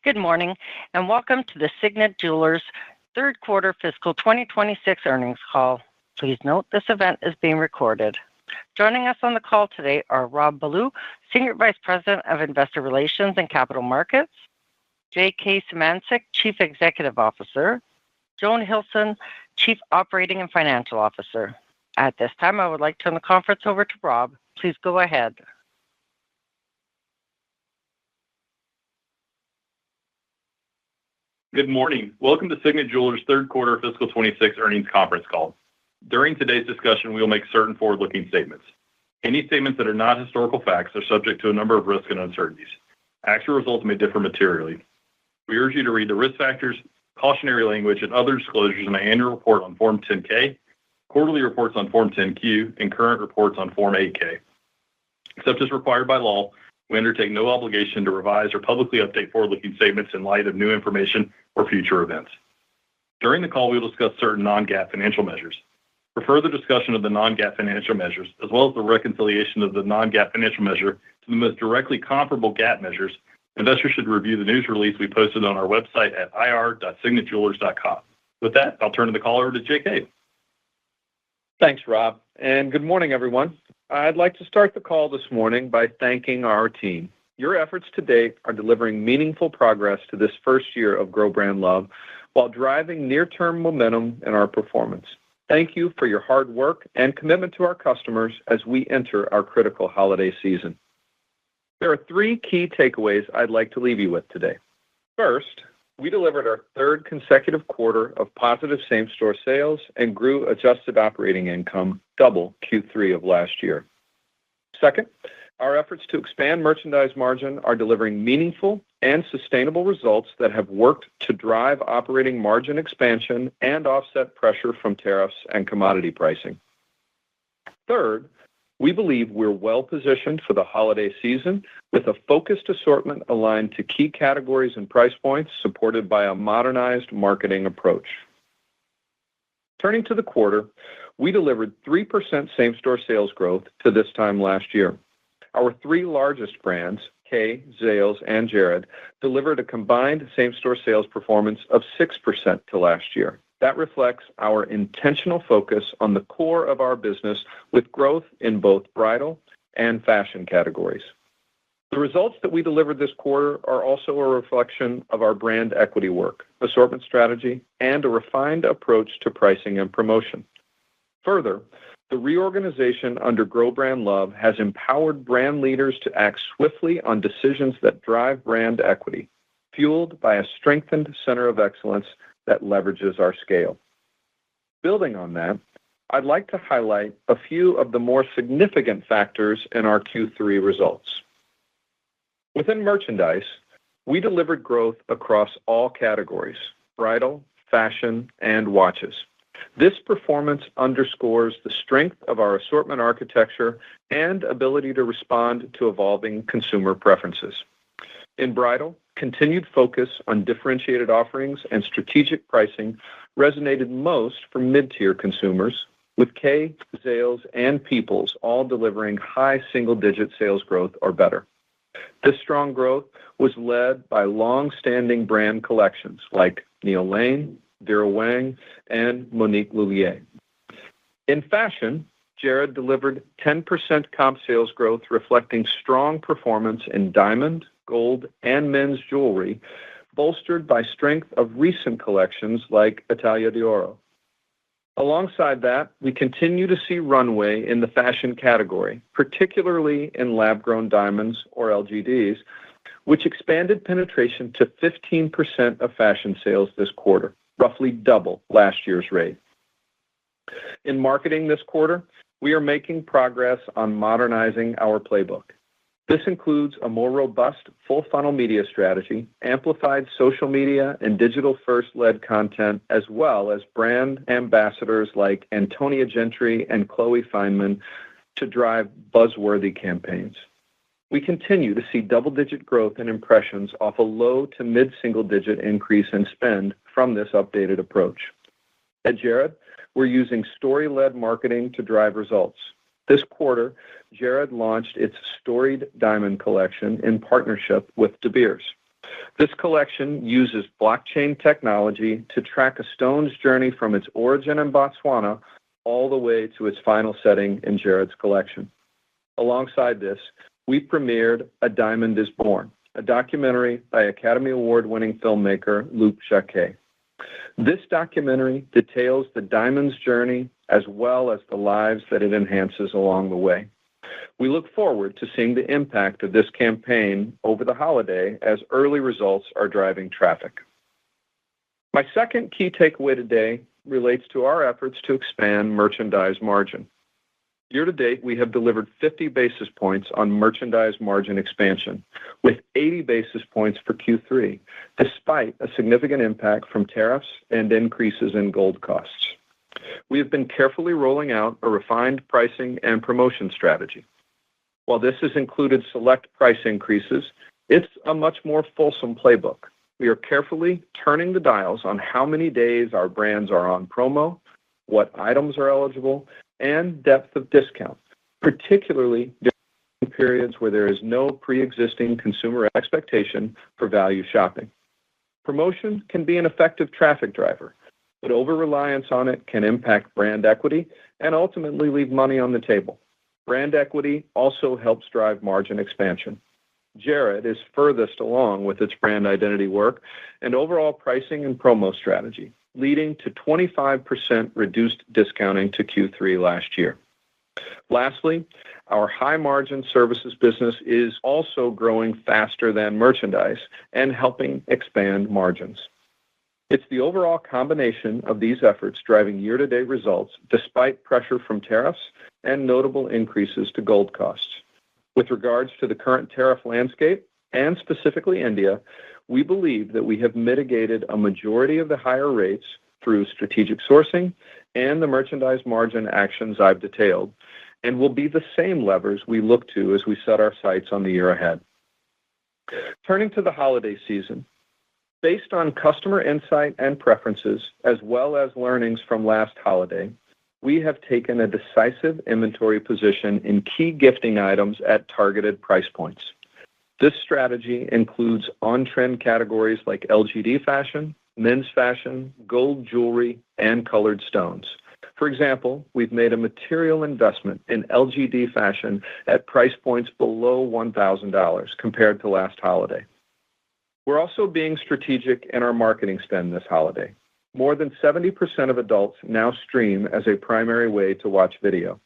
Good morning, and welcome to the Signet Jewelers third quarter fiscal 2026 earnings call. Please note this event is being recorded. Joining us on the call today are Rob Ballew, Senior Vice President of Investor Relations and Capital Markets, J.K. Symancyk, Chief Executive Officer, Joan Hilson, Chief Operating and Financial Officer. At this time, I would like to turn the conference over to Rob. Please go ahead. Good morning. Welcome to Signet Jewelers' third quarter fiscal 26 earnings conference call. During today's discussion, we will make certain forward-looking statements. Any statements that are not historical facts are subject to a number of risks and uncertainties. Actual results may differ materially. We urge you to read the risk factors, cautionary language, and other disclosures in my annual report on Form 10-K, quarterly reports on Form 10-Q, and current reports on Form 8-K. Except as required by law, we undertake no obligation to revise or publicly update forward-looking statements in light of new information or future events. During the call, we will discuss certain non-GAAP financial measures. For further discussion of the non-GAAP financial measures, as well as the reconciliation of the non-GAAP financial measure to the most directly comparable GAAP measures, investors should review the news release we posted on our website at ir.signetjewelers.com. With that, I'll turn the call over to J.K. Thanks, Rob, and good morning, everyone. I'd like to start the call this morning by thanking our team. Your efforts to date are delivering meaningful progress to this first year of Grow Brand Love while driving near-term momentum in our performance. Thank you for your hard work and commitment to our customers as we enter our critical holiday season. There are three key takeaways I'd like to leave you with today. First, we delivered our third consecutive quarter of positive same-store sales and grew adjusted operating income double Q3 of last year. Second, our efforts to expand merchandise margin are delivering meaningful and sustainable results that have worked to drive operating margin expansion and offset pressure from tariffs and commodity pricing. Third, we believe we're well-positioned for the holiday season with a focused assortment aligned to key categories and price points supported by a modernized marketing approach. Turning to the quarter, we delivered 3% same-store sales growth to this time last year. Our three largest brands, Kay, Zales, and Jared, delivered a combined same-store sales performance of 6% to last year. That reflects our intentional focus on the core of our business with growth in both bridal and fashion categories. The results that we delivered this quarter are also a reflection of our brand equity work, assortment strategy, and a refined approach to pricing and promotion. Further, the reorganization under Grow Brand Love has empowered brand leaders to act swiftly on decisions that drive brand equity, fueled by a strengthened center of excellence that leverages our scale. Building on that, I'd like to highlight a few of the more significant factors in our Q3 results. Within merchandise, we delivered growth across all categories: bridal, fashion, and watches. This performance underscores the strength of our assortment architecture and ability to respond to evolving consumer preferences. In bridal, continued focus on differentiated offerings and strategic pricing resonated most for mid-tier consumers, with Kay, Zales, and Peoples all delivering high single-digit sales growth or better. This strong growth was led by long-standing brand collections like Neil Lane, Vera Wang, and Monique Lhuillier. In fashion, Jared delivered 10% comp sales growth, reflecting strong performance in diamond, gold, and men's jewelry, bolstered by strength of recent collections like Italia d'Oro. Alongside that, we continue to see runway in the fashion category, particularly in lab-grown diamonds, or LGDs, which expanded penetration to 15% of fashion sales this quarter, roughly double last year's rate. In marketing this quarter, we are making progress on modernizing our playbook. This includes a more robust full-funnel media strategy, amplified social media and digital-first-led content, as well as brand ambassadors like Antonia Gentry and Chloe Fineman to drive buzzworthy campaigns. We continue to see double-digit growth in impressions off a low to mid-single-digit increase in spend from this updated approach. At Jared, we're using story-led marketing to drive results. This quarter, Jared launched its Storied Diamond collection in partnership with De Beers. This collection uses blockchain technology to track a stone's journey from its origin in Botswana all the way to its final setting in Jared's collection. Alongside this, we premiered A Diamond is Born, a documentary by Academy Award-winning filmmaker Luc Jacquet. This documentary details the diamond's journey as well as the lives that it enhances along the way. We look forward to seeing the impact of this campaign over the holiday as early results are driving traffic. My second key takeaway today relates to our efforts to expand merchandise margin. Year to date, we have delivered 50 basis points on merchandise margin expansion, with 80 basis points for Q3, despite a significant impact from tariffs and increases in gold costs. We have been carefully rolling out a refined pricing and promotion strategy. While this has included select price increases, it's a much more fulsome playbook. We are carefully turning the dials on how many days our brands are on promo, what items are eligible, and depth of discount, particularly during periods where there is no pre-existing consumer expectation for value shopping. Promotion can be an effective traffic driver, but over-reliance on it can impact brand equity and ultimately leave money on the table. Brand equity also helps drive margin expansion. Jared is furthest along with its brand identity work and overall pricing and promo strategy, leading to 25% reduced discounting to Q3 last year. Lastly, our high-margin services business is also growing faster than merchandise and helping expand margins. It's the overall combination of these efforts driving year-to-date results despite pressure from tariffs and notable increases to gold costs. With regards to the current tariff landscape, and specifically India, we believe that we have mitigated a majority of the higher rates through strategic sourcing and the merchandise margin actions I've detailed, and will be the same levers we look to as we set our sights on the year ahead. Turning to the holiday season, based on customer insight and preferences, as well as learnings from last holiday, we have taken a decisive inventory position in key gifting items at targeted price points. This strategy includes on-trend categories like LGD fashion, men's fashion, gold jewelry, and colored stones. For example, we've made a material investment in LGD fashion at price points below $1,000 compared to last holiday. We're also being strategic in our marketing spend this holiday. More than 70% of adults now stream as a primary way to watch video.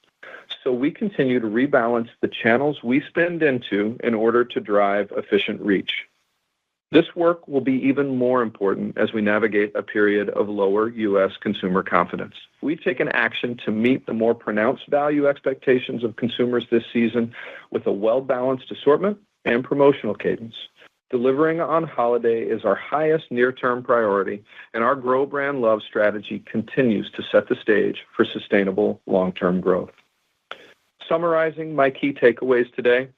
So we continue to rebalance the channels we spend into in order to drive efficient reach. This work will be even more important as we navigate a period of lower U.S. consumer confidence. We've taken action to meet the more pronounced value expectations of consumers this season with a well-balanced assortment and promotional cadence. Delivering on holiday is our highest near-term priority, and our Grow Brand Love strategy continues to set the stage for sustainable long-term growth. Summarizing my key takeaways today,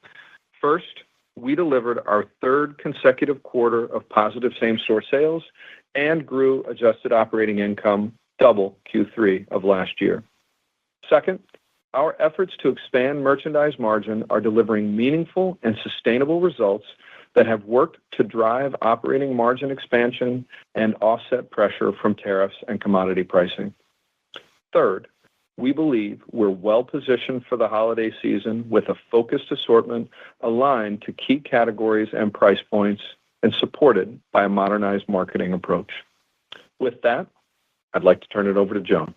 first, we delivered our third consecutive quarter of positive same-store sales and grew adjusted operating income double Q3 of last year. Second, our efforts to expand merchandise margin are delivering meaningful and sustainable results that have worked to drive operating margin expansion and offset pressure from tariffs and commodity pricing. Third, we believe we're well-positioned for the holiday season with a focused assortment aligned to key categories and price points and supported by a modernized marketing approach. With that, I'd like to turn it over to Joan.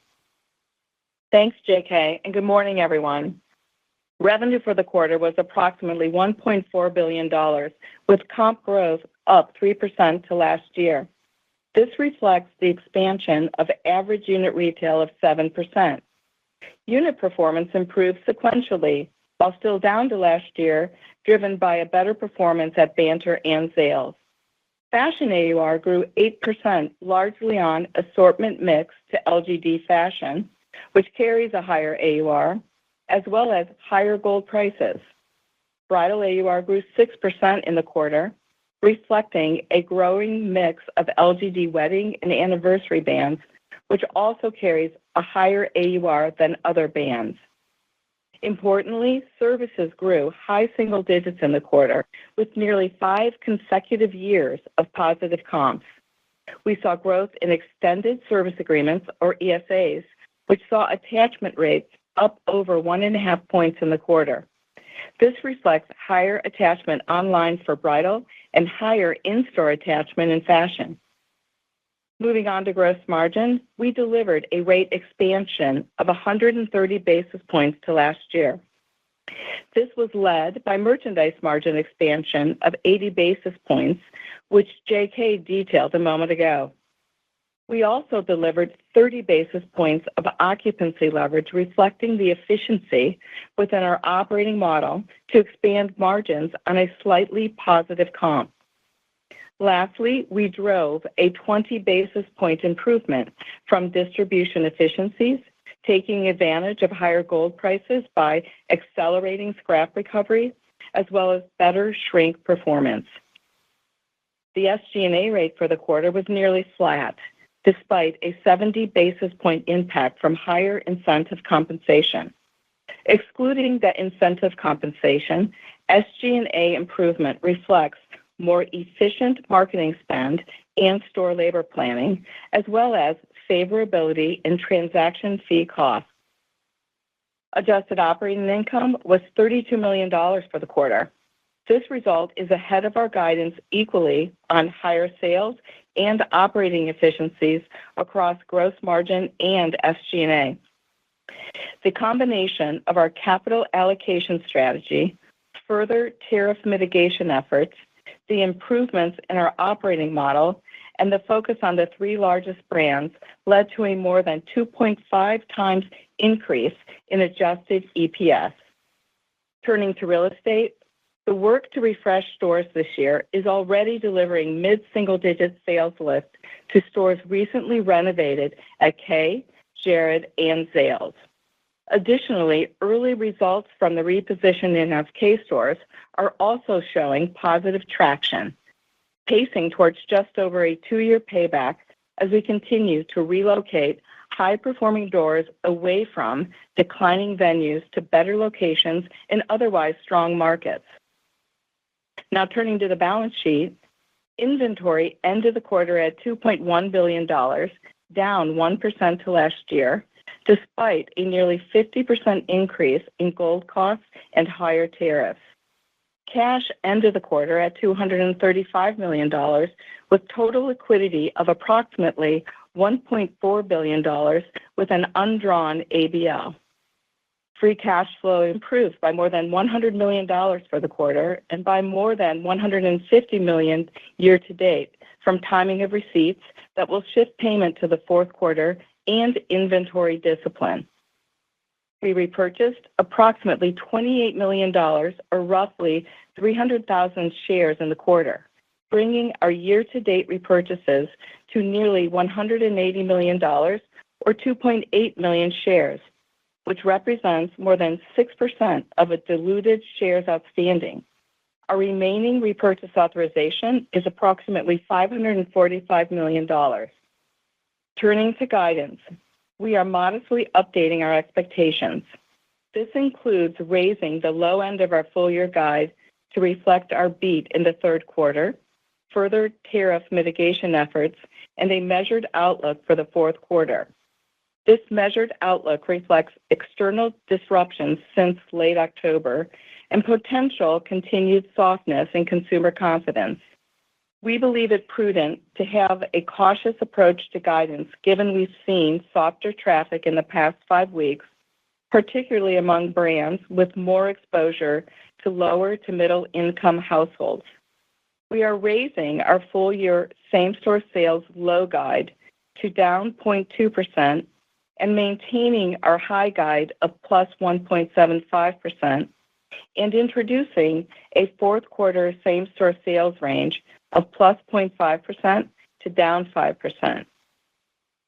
Thanks, JK, and good morning, everyone. Revenue for the quarter was approximately $1.4 billion, with comp growth up 3% to last year. This reflects the expansion of average unit retail of 7%. Unit performance improved sequentially, while still down to last year, driven by a better performance at Banter and Zales. Fashion AUR grew 8%, largely on assortment mix to LGD fashion, which carries a higher AUR, as well as higher gold prices. Bridal AUR grew 6% in the quarter, reflecting a growing mix of LGD wedding and anniversary bands, which also carries a higher AUR than other bands. Importantly, services grew high single digits in the quarter, with nearly 5 consecutive years of positive comps. We saw growth in extended service agreements, or ESAs, which saw attachment rates up over 1.5 points in the quarter. This reflects higher attachment online for bridal and higher in-store attachment in fashion. Moving on to gross margin, we delivered a rate expansion of 130 basis points to last year. This was led by merchandise margin expansion of 80 basis points, which J.K. detailed a moment ago. We also delivered 30 basis points of occupancy leverage, reflecting the efficiency within our operating model to expand margins on a slightly positive comp. Lastly, we drove a 20 basis point improvement from distribution efficiencies, taking advantage of higher gold prices by accelerating scrap recovery, as well as better shrink performance. The SG&A rate for the quarter was nearly flat, despite a 70 basis point impact from higher incentive compensation. Excluding the incentive compensation, SG&A improvement reflects more efficient marketing spend and store labor planning, as well as favorability in transaction fee costs. Adjusted operating income was $32 million for the quarter. This result is ahead of our guidance equally on higher sales and operating efficiencies across gross margin and SG&A. The combination of our capital allocation strategy, further tariff mitigation efforts, the improvements in our operating model, and the focus on the 3 largest brands led to a more than 2.5 times increase in adjusted EPS. Turning to real estate, the work to refresh stores this year is already delivering mid-single-digit sales lift to stores recently renovated at Kay, Jared, and Zales. Additionally, early results from the repositioning of Kay stores are also showing positive traction, pacing towards just over a 2-year payback as we continue to relocate high-performing doors away from declining venues to better locations in otherwise strong markets. Now turning to the balance sheet, inventory ended the quarter at $2.1 billion, down 1% to last year, despite a nearly 50% increase in gold costs and higher tariffs. Cash ended the quarter at $235 million, with total liquidity of approximately $1.4 billion with an undrawn ABL. Free cash flow improved by more than $100 million for the quarter and by more than $150 million year-to-date from timing of receipts that will shift payment to the fourth quarter and inventory discipline. We repurchased approximately $28 million, or roughly 300,000 shares in the quarter, bringing our year-to-date repurchases to nearly $180 million, or 2.8 million shares, which represents more than 6% of the diluted shares outstanding. Our remaining repurchase authorization is approximately $545 million. Turning to guidance, we are modestly updating our expectations. This includes raising the low end of our full-year guide to reflect our beat in the third quarter, further tariff mitigation efforts, and a measured outlook for the fourth quarter. This measured outlook reflects external disruptions since late October and potential continued softness in consumer confidence. We believe it prudent to have a cautious approach to guidance given we've seen softer traffic in the past 5 weeks, particularly among brands with more exposure to lower to middle income households. We are raising our full-year same-store sales low guide to down 0.2% and maintaining our high guide of plus 1.75% and introducing a fourth quarter same-store sales range of plus 0.5% to down 5%.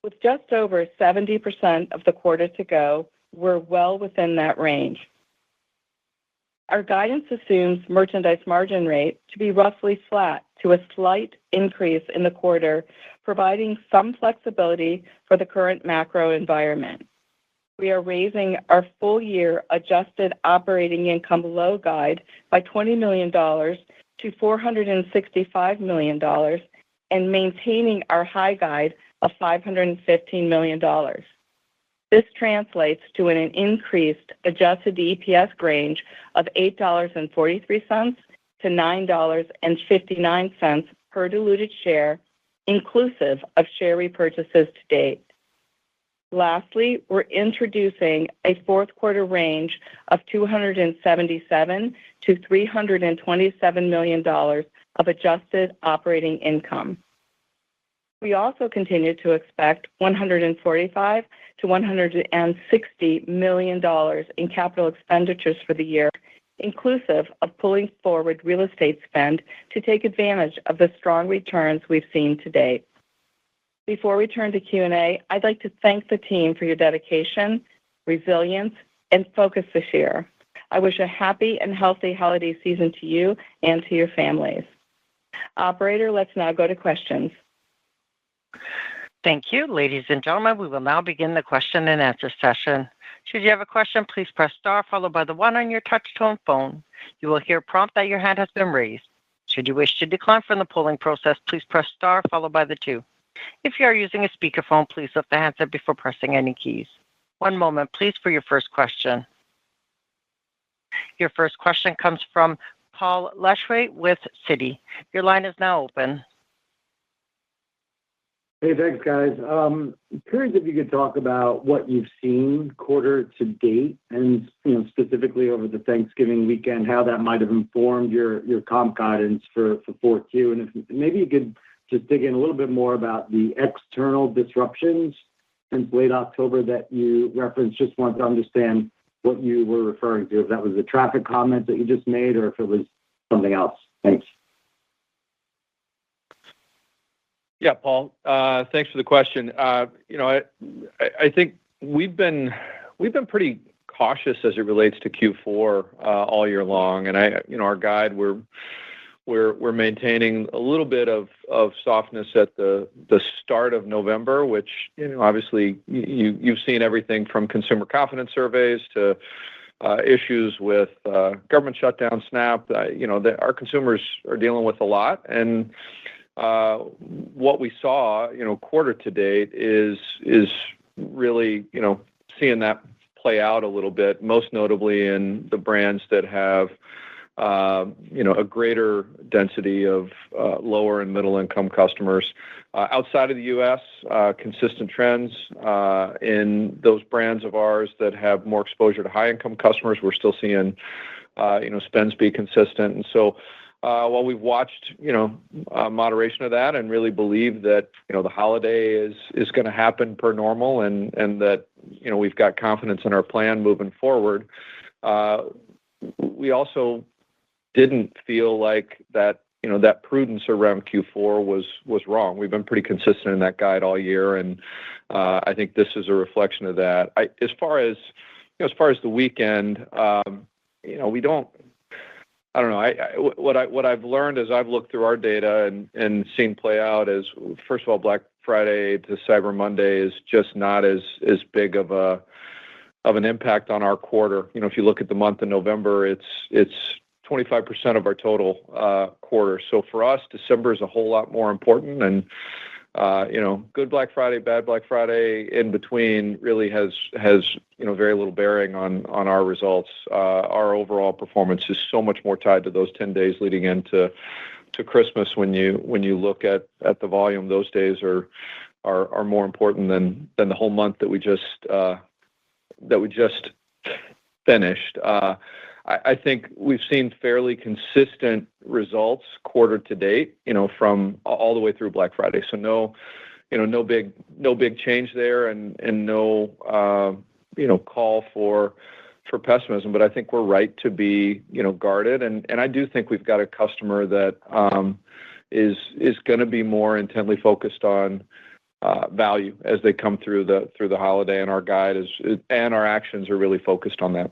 With just over 70% of the quarter to go, we're well within that range. Our guidance assumes merchandise margin rate to be roughly flat to a slight increase in the quarter, providing some flexibility for the current macro environment. We are raising our full-year adjusted operating income low guide by $20 million to $465 million and maintaining our high guide of $515 million. This translates to an increased adjusted EPS range of $8.43 to $9.59 per diluted share, inclusive of share repurchases to date. Lastly, we're introducing a fourth quarter range of $277 to $327 million of adjusted operating income. We also continue to expect $145 to $160 million in capital expenditures for the year, inclusive of pulling forward real estate spend to take advantage of the strong returns we've seen to date. Before we turn to Q&A, I'd like to thank the team for your dedication, resilience, and focus this year. I wish a happy and healthy holiday season to you and to your families. Operator, let's now go to questions. Thank you. Ladies and gentlemen, we will now begin the question and answer session. Should you have a question, please press star followed by the 1 on your touch-tone phone. You will hear a prompt that your hand has been raised. Should you wish to decline from the polling process, please press star followed by the 2. If you are using a speakerphone, please lift the handset before pressing any keys. One moment, please, for your first question. Your first question comes from Paul Lejuez with Citi. Your line is now open. Hey, thanks, guys. Curious if you could talk about what you've seen quarter to date and, specifically over the Thanksgiving weekend, how that might have informed your comp guidance for 4Q. And if maybe you could just dig in a little bit more about the external disruptions since late October that you referenced. Just want to understand what you were referring to, if that was the traffic comment that you just made or if it was something else. Thanks. Yeah, Paul, thanks for the question. I think we've been pretty cautious as it relates to Q4 all year long, and our guide we're maintaining a little bit of softness at the start of November, which obviously you've seen everything from consumer confidence surveys to issues with government shutdown, SNAP. Our consumers are dealing with a lot, and what we saw, quarter to date is really, seeing that play out a little bit, most notably in the brands that have, a greater density of lower and middle income customers. Outside of the U.S., consistent trends in those brands of ours that have more exposure to high income customers. We're still seeing, spends be consistent. And so, while we've watched, moderation of that and really believe that, the holiday is going to happen per normal and that, we've got confidence in our plan moving forward, we also didn't feel like that, that prudence around Q4 was wrong. We've been pretty consistent in that guide all year, and I think this is a reflection of that. As far as the weekend, we don't. I don't know. What I've learned as I've looked through our data and seen play out is, first of all, Black Friday to Cyber Monday is just not as big of an impact on our quarter. If you look at the month of November, it's 25% of our total quarter. So for us, December is a whole lot more important, and good Black Friday, bad Black Friday in between really has very little bearing on our results. Our overall performance is so much more tied to those 10 days leading into Christmas. When you look at the volume, those days are more important than the whole month that we just finished. I think we've seen fairly consistent results quarter to date, from all the way through Black Friday. So no big change there, and no call for pessimism. But I think we're right to be guarded, and I do think we've got a customer that is going to be more intently focused on value as they come through the holiday, and our guide and our actions are really focused on that.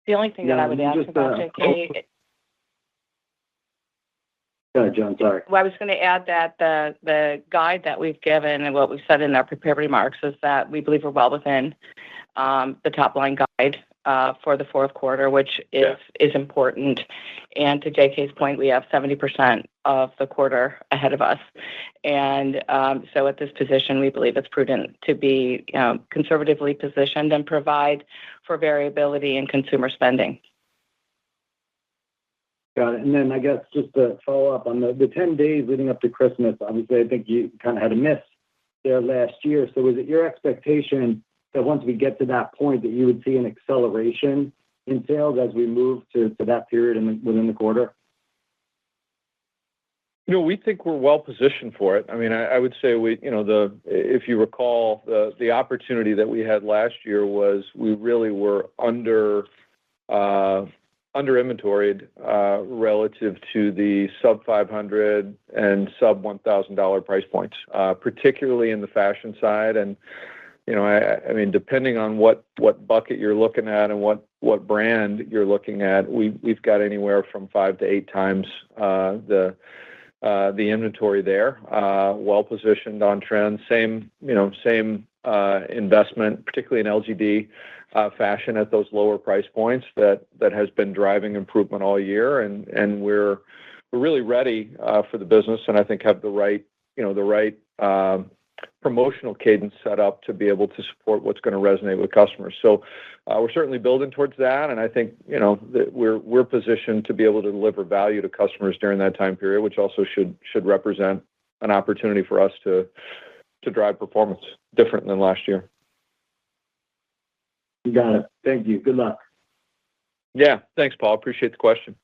The only thing that I would add to that, JK, Go ahead, John. Sorry. Well, I was going to add that the guide that we've given and what we've said in our prepared remarks is that we believe we're well within the top line guide for the fourth quarter, which is important. And to JK's point, we have 70% of the quarter ahead of us. And so at this position, we believe it's prudent to be conservatively positioned and provide for variability in consumer spending. Got it. And then I guess just to follow up on the 10 days leading up to Christmas, obviously I think you kind of had a miss there last year. So was it your expectation that once we get to that point that you would see an acceleration in sales as we move to that period within the quarter? We think we're well positioned for it. I mean, I would say if you recall, the opportunity that we had last year was we really were under inventoried relative to the sub $500 and sub $1,000 price points, particularly in the fashion side. And I mean, depending on what bucket you're looking at and what brand you're looking at, we've got anywhere from 5 to 8 times the inventory there, well positioned on trend. Same investment, particularly in LGD fashion at those lower price points that has been driving improvement all year, and we're really ready for the business, and I think have the right promotional cadence set up to be able to support what's going to resonate with customers. So we're certainly building towards that, and I think that we're positioned to be able to deliver value to customers during that time period, which also should represent an opportunity for us to drive performance different than last year. You got it. Thank you. Good luck. Yeah. Thanks, Paul. Appreciate the question.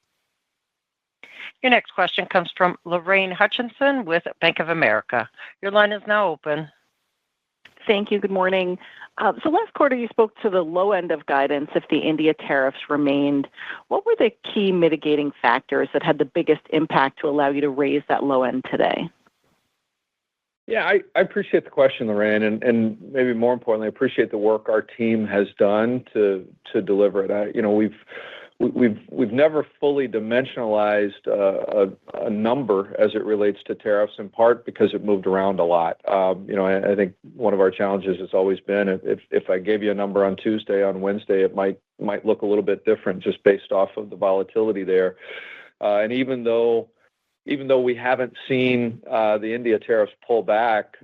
Your next question comes from Lorraine Hutchinson with Bank of America. Your line is now open. Thank you. Good morning. So last quarter, you spoke to the low end of guidance if the India tariffs remained. What were the key mitigating factors that had the biggest impact to allow you to raise that low end today? Yeah, I appreciate the question, Lorraine, and maybe more importantly, I appreciate the work our team has done to deliver it. We've never fully dimensionalized a number as it relates to tariffs, in part because it moved around a lot. I think one of our challenges has always been if I gave you a number on Tuesday, on Wednesday, it might look a little bit different just based off of the volatility there. And even though we haven't seen the India tariffs pull back,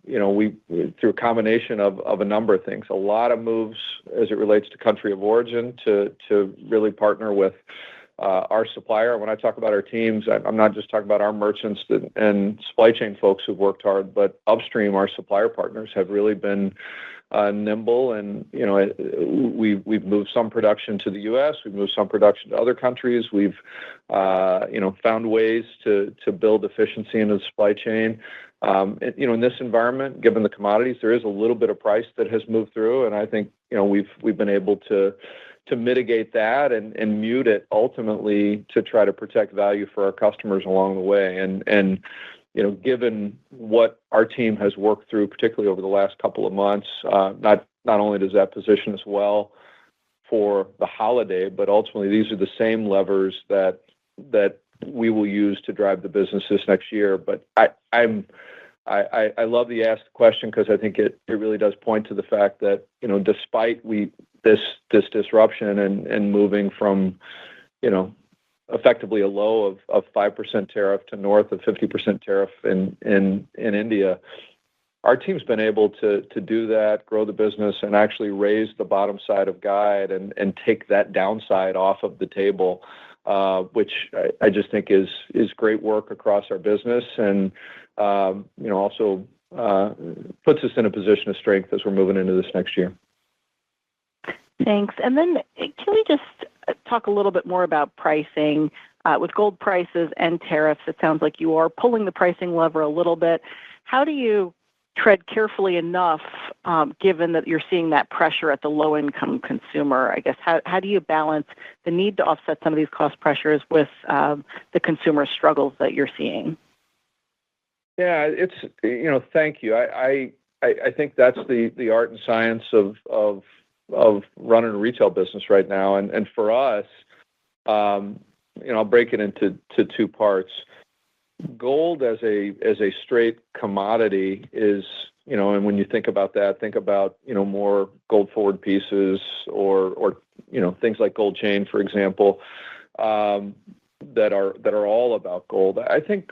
we through a combination of a number of things, a lot of moves as it relates to country of origin to really partner with our supplier. When I talk about our teams, I'm not just talking about our merchants and supply chain folks who've worked hard, but upstream, our supplier partners have really been nimble, and we've moved some production to the U.S. We've moved some production to other countries. We've found ways to build efficiency into the supply chain. In this environment, given the commodities, there is a little bit of price that has moved through, and I think we've been able to mitigate that and mute it ultimately to try to protect value for our customers along the way. And given what our team has worked through, particularly over the last couple of months, not only does that position us well for the holiday, but ultimately these are the same levers that we will use to drive the business this next year. But I love the asked question because I think it really does point to the fact that despite this disruption and moving from effectively a low of 5% tariff to north of 50% tariff in India, our team's been able to do that, grow the business, and actually raise the bottom side of guide and take that downside off of the table, which I just think is great work across our business, and also puts us in a position of strength as we're moving into this next year. Thanks. And then can we just talk a little bit more about pricing? With gold prices and tariffs, it sounds like you are pulling the pricing lever a little bit. How do you tread carefully enough, given that you're seeing that pressure at the low-income consumer? I guess, how do you balance the need to offset some of these cost pressures with the consumer struggles that you're seeing? Yeah, thank you. I think that's the art and science of running a retail business right now. And for us, I'll break it into two parts. gold as a straight commodity is, and when you think about that, think about, more gold forward pieces or things like gold chain, for example, that are all about gold. I think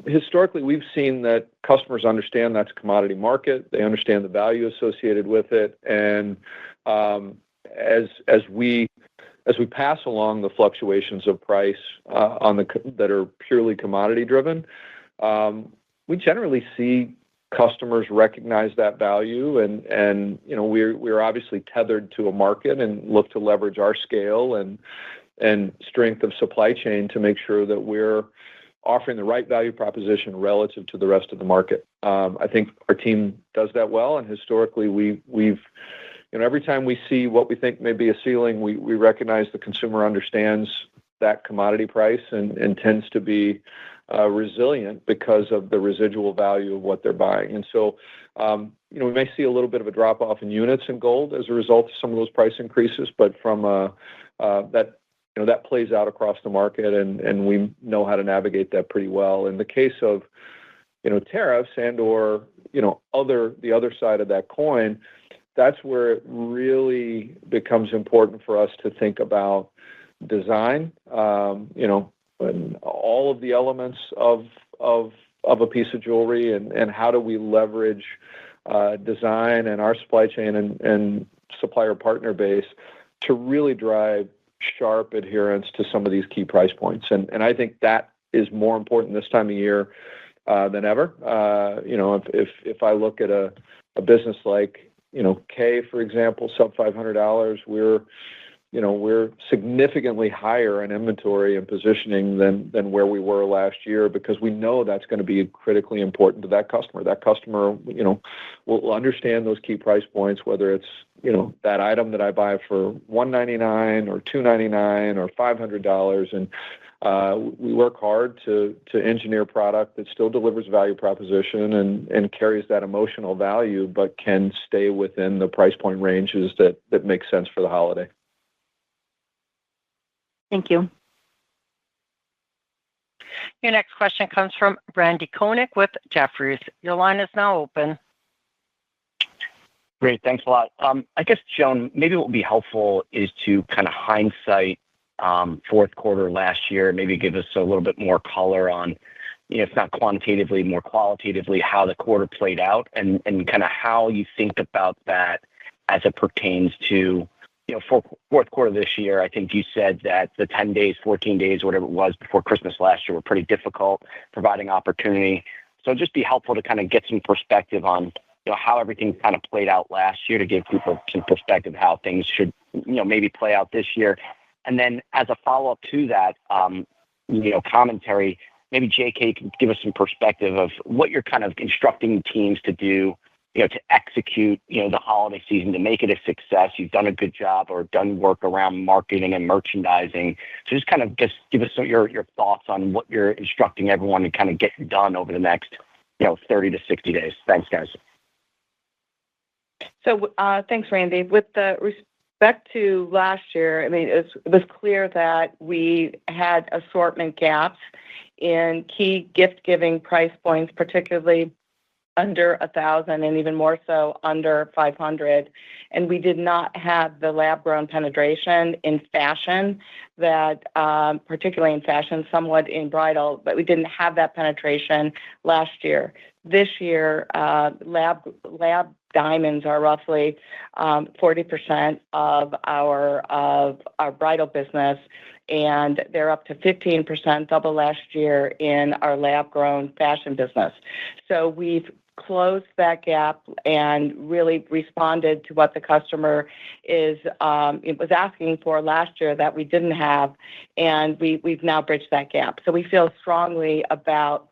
historically we've seen that customers understand that's a commodity market. They understand the value associated with it. And as we pass along the fluctuations of price that are purely commodity driven, we generally see customers recognize that value, and we're obviously tethered to a market and look to leverage our scale and strength of supply chain to make sure that we're offering the right value proposition relative to the rest of the market. I think our team does that well, and historically we've every time we see what we think may be a ceiling, we recognize the consumer understands that commodity price and tends to be resilient because of the residual value of what they're buying. And so, we may see a little bit of a drop off in units in gold as a result of some of those price increases, but from that plays out across the market, and we know how to navigate that pretty well. In the case of tariffs and/or the other side of that coin, that's where it really becomes important for us to think about design, and all of the elements of a piece of jewelry, and how do we leverage design and our supply chain and supplier partner base to really drive sharp adherence to some of these key price points. And I think that is more important this time of year than ever. If I look at a business like K, for example, sub $500, we're significantly higher in inventory and positioning than where we were last year, because we know that's going to be critically important to that customer. That customer, will understand those key price points, whether it's that item that I buy for $199 or $299 or $500, and we work hard to engineer product that still delivers value proposition and carries that emotional value, but can stay within the price point ranges that make sense for the holiday. Thank you. Your next question comes from Randy Konik with Jefferies. Your line is now open. Great. Thanks a lot. I guess, Joan, maybe what would be helpful is to kind of hindsight fourth quarter last year, maybe give us a little bit more color on, if not quantitatively, more qualitatively, how the quarter played out and kind of how you think about that as it pertains to, for fourth quarter this year. I think you said that the 10 days, 14 days, whatever it was before Christmas last year were pretty difficult, providing opportunity. So it'd just be helpful to kind of get some perspective on, how everything kind of played out last year, to give people some perspective how things should, maybe play out this year. And then as a follow-up to that, commentary, maybe JK can give us some perspective of what you're kind of instructing teams to do, to execute, the holiday season, to make it a success. You've done a good job or done work around marketing and merchandising. So just kind of give us your thoughts on what you're instructing everyone to kind of get done over the next, 30 to 60 days. Thanks, guys. So thanks, Randy. With respect to last year, it was clear that we had assortment gaps in key gift-giving price points, particularly under 1,000 and even more so under 500. And we did not have the lab-grown penetration in fashion that, particularly in fashion, somewhat in bridal, but we didn't have that penetration last year. This year, lab diamonds are roughly 40% of our bridal business, and they're up to 15%, double last year, in our lab-grown fashion business. So we've closed that gap and really responded to what the customer was asking for last year that we didn't have, and we've now bridged that gap. So we feel strongly about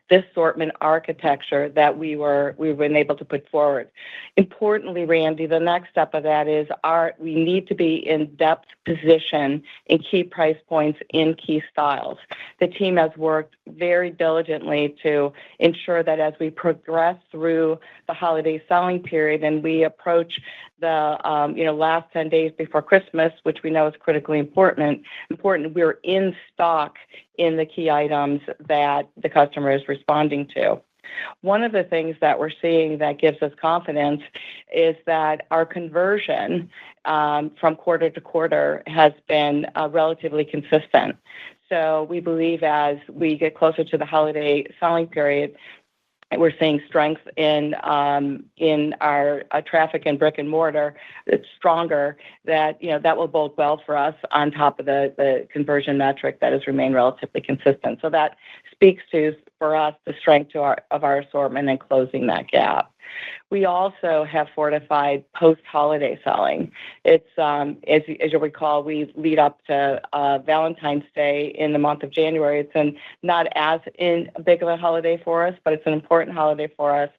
this assortment architecture that we've been able to put forward. Importantly, Randy, the next step of that is we need to be in depth position in key price points in key styles. The team has worked very diligently to ensure that as we progress through the holiday selling period and we approach the last 10 days before Christmas, which we know is critically important, we're in stock in the key items that the customer is responding to. One of the things that we're seeing that gives us confidence is that our conversion from quarter to quarter has been relatively consistent. So we believe as we get closer to the holiday selling period, we're seeing strength in our traffic and brick and mortar. It's stronger. That will bode well for us on top of the conversion metric that has remained relatively consistent. So that speaks to, for us, the strength of our assortment and closing that gap. We also have fortified post-holiday selling. It's as you'll recall, we lead up to Valentine's Day in the month of January. It's not as big of a holiday for us, but it's an important holiday for us.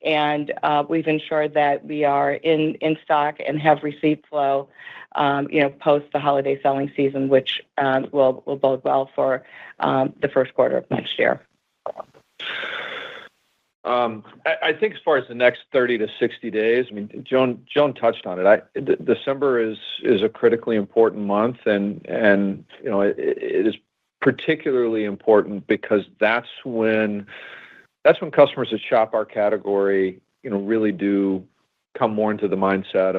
And we've ensured that we are in stock and have receipt flow, post the holiday selling season, which will bode well for the first quarter of next year. I think as far as the next 30 to 60 days, I mean, Joan touched on it. December is a critically important month, and it is particularly important because that's when customers that shop our category, really do come more into the mindset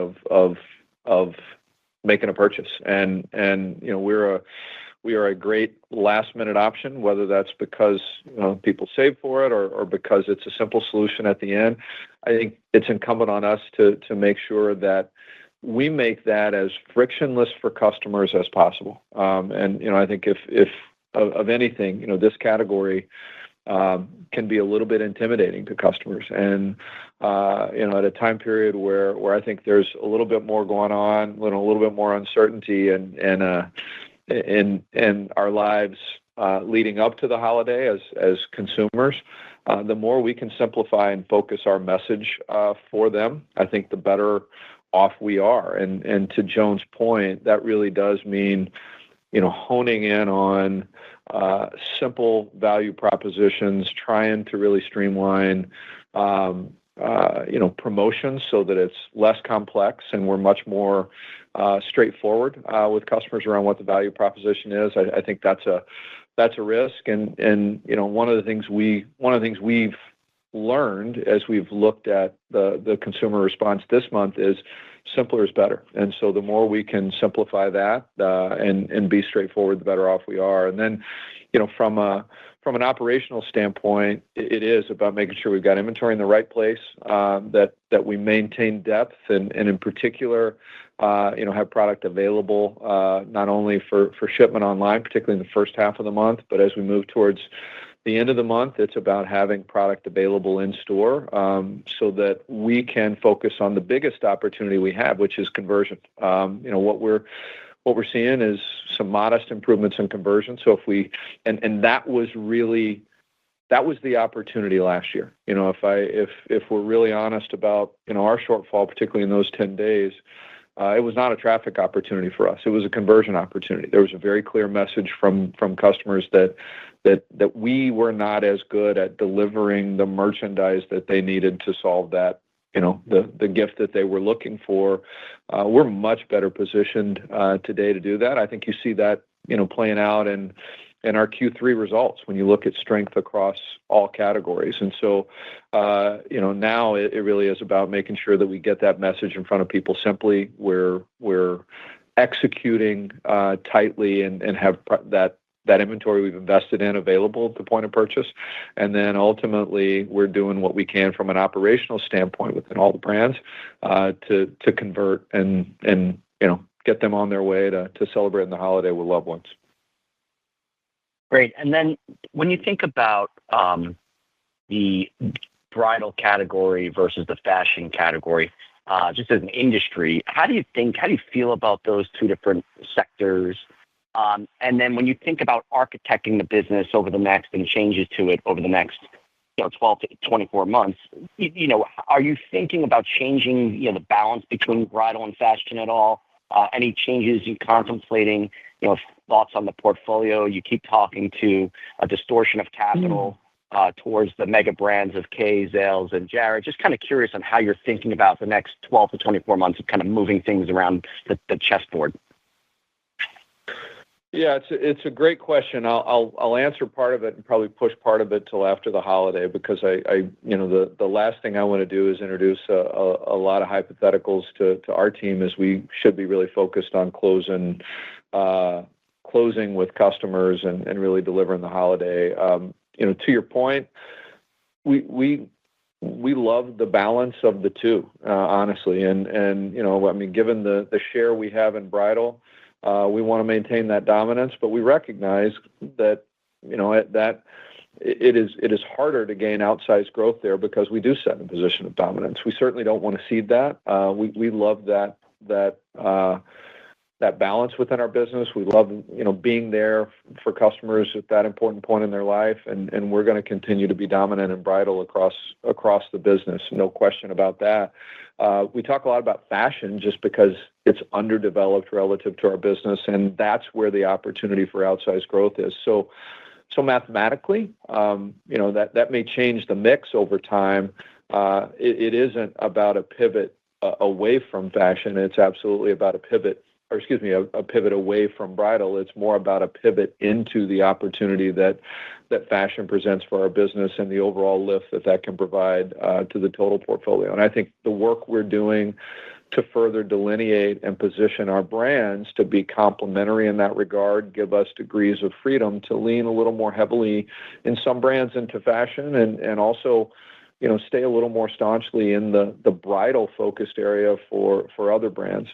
of making a purchase, and we are a great last-minute option, whether that's because people save for it or because it's a simple solution at the end. I think it's incumbent on us to make sure that we make that as frictionless for customers as possible. And I think if of anything, this category can be a little bit intimidating to customers, and at a time period where I think there's a little bit more going on, a little bit more uncertainty, and in our lives leading up to the holiday as consumers, the more we can simplify and focus our message for them, I think the better off we are. And to Joan's point, that really does mean honing in on simple value propositions, trying to really streamline promotions so that it's less complex and we're much more straightforward with customers around what the value proposition is. I think that's a risk, and one of the things we've learned as we've looked at the consumer response this month is simpler is better. And so the more we can simplify that and be straightforward, the better off we are. And then from an operational standpoint, it is about making sure we've got inventory in the right place, that we maintain depth, and in particular, have product available not only for shipment online, particularly in the first half of the month, but as we move towards the end of the month, it's about having product available in store so that we can focus on the biggest opportunity we have, which is conversion. What we're seeing is some modest improvements in conversion. So that was the opportunity last year. If we're really honest about our shortfall, particularly in those 10 days, it was not a traffic opportunity for us. It was a conversion opportunity. There was a very clear message from customers that we were not as good at delivering the merchandise that they needed to solve that, the gift that they were looking for. We're much better positioned today to do that. I think you see that, playing out in our Q3 results when you look at strength across all categories. And so, now it really is about making sure that we get that message in front of people simply. We're executing tightly and have that inventory we've invested in available at the point of purchase. And then ultimately, we're doing what we can from an operational standpoint within all the brands to convert and get them on their way to celebrating the holiday with loved ones. Great. And then when you think about the bridal category versus the fashion category, just as an industry, how do you feel about those two different sectors? And then when you think about architecting the business over the next and changes to it over the next 12 to 24 months, are you thinking about changing the balance between bridal and fashion at all? Any changes you're contemplating? Thoughts on the portfolio? You keep talking to a distortion of capital towards the mega brands of Kay, Zales, and Jared. Just kind of curious on how you're thinking about the next 12 to 24 months of kind of moving things around the chessboard. Yeah, it's a great question. I'll answer part of it and probably push part of it till after the holiday, because the last thing I want to do is introduce a lot of hypotheticals to our team, as we should be really focused on closing with customers and really delivering the holiday. To your point, we love the balance of the two, honestly, and given the share we have in bridal. We want to maintain that dominance, but we recognize that that it is harder to gain outsized growth there because we do sit in a position of dominance. We certainly don't want to cede that. We love that balance within our business. We love being there for customers at that important point in their life, and we're going to continue to be dominant in bridal across the business. No question about that. We talk a lot about fashion just because it's underdeveloped relative to our business, and that's where the opportunity for outsized growth is. So mathematically, that may change the mix over time. It isn't about a pivot away from fashion. It's absolutely about a pivot away from bridal. It's more about a pivot into the opportunity that fashion presents for our business and the overall lift that can provide to the total portfolio. And I think the work we're doing to further delineate and position our brands to be complementary in that regard give us degrees of freedom to lean a little more heavily in some brands into fashion, and also stay a little more staunchly in the bridal focused area for other brands.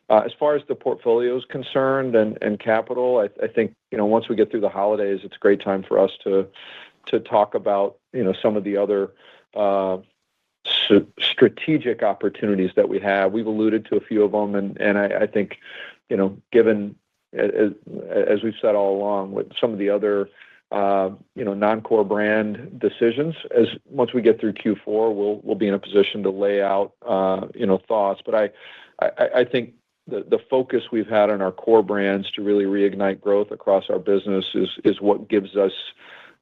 As far as the portfolio is concerned and capital, I think once we get through the holidays, it's a great time for us to talk about some of the other strategic opportunities that we have. We've alluded to a few of them, and I think given as we've said all along with some of the other non-core brand decisions, as once we get through Q4, we'll be in a position to lay out thoughts. But I think the focus we've had on our core brands to really reignite growth across our business is what gives us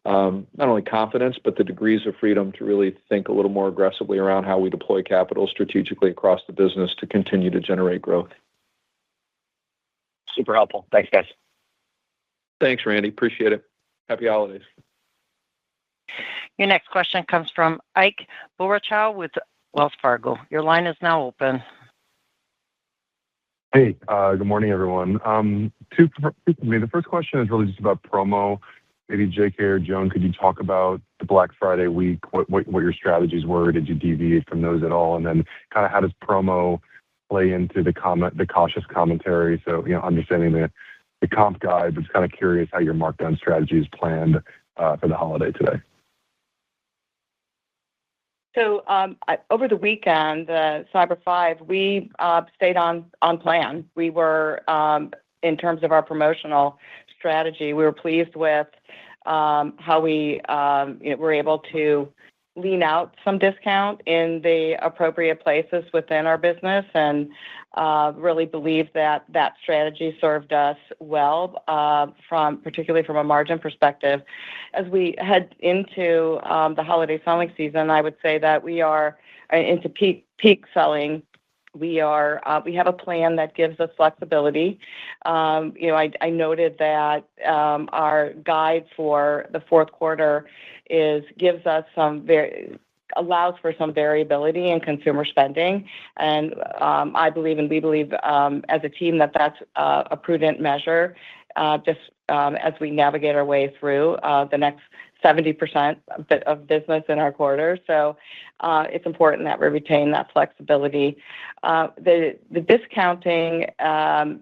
not only confidence, but the degrees of freedom to really think a little more aggressively around how we deploy capital strategically across the business to continue to generate growth. Super helpful. Thanks, guys. Thanks, Randy. Appreciate it. Happy holidays. Your next question comes from Ike Boruchow with Wells Fargo. Your line is now open. Hey, good morning, everyone. Two for me. The first question is really just about promo. Maybe JK or Joan, could you talk about the Black Friday week? What your strategies were? Did you deviate from those at all? And then kind of how does promo play into the cautious commentary? So understanding the comp guide, but just kind of curious how your markdown strategy is planned for the holiday today. So over the weekend, the Cyber 5, we stayed on plan. We were, in terms of our promotional strategy, we were pleased with how we were able to lean out some discount in the appropriate places within our business, and really believe that strategy served us well, particularly from a margin perspective. As we head into the holiday selling season, I would say that we are into peak selling. We have a plan that gives us flexibility. I noted that our guide for the fourth quarter gives us allows for some variability in consumer spending, and I believe, and we believe as a team, that that's a prudent measure, just as we navigate our way through the next 70% of business in our quarter. So it's important that we retain that flexibility. The discounting, as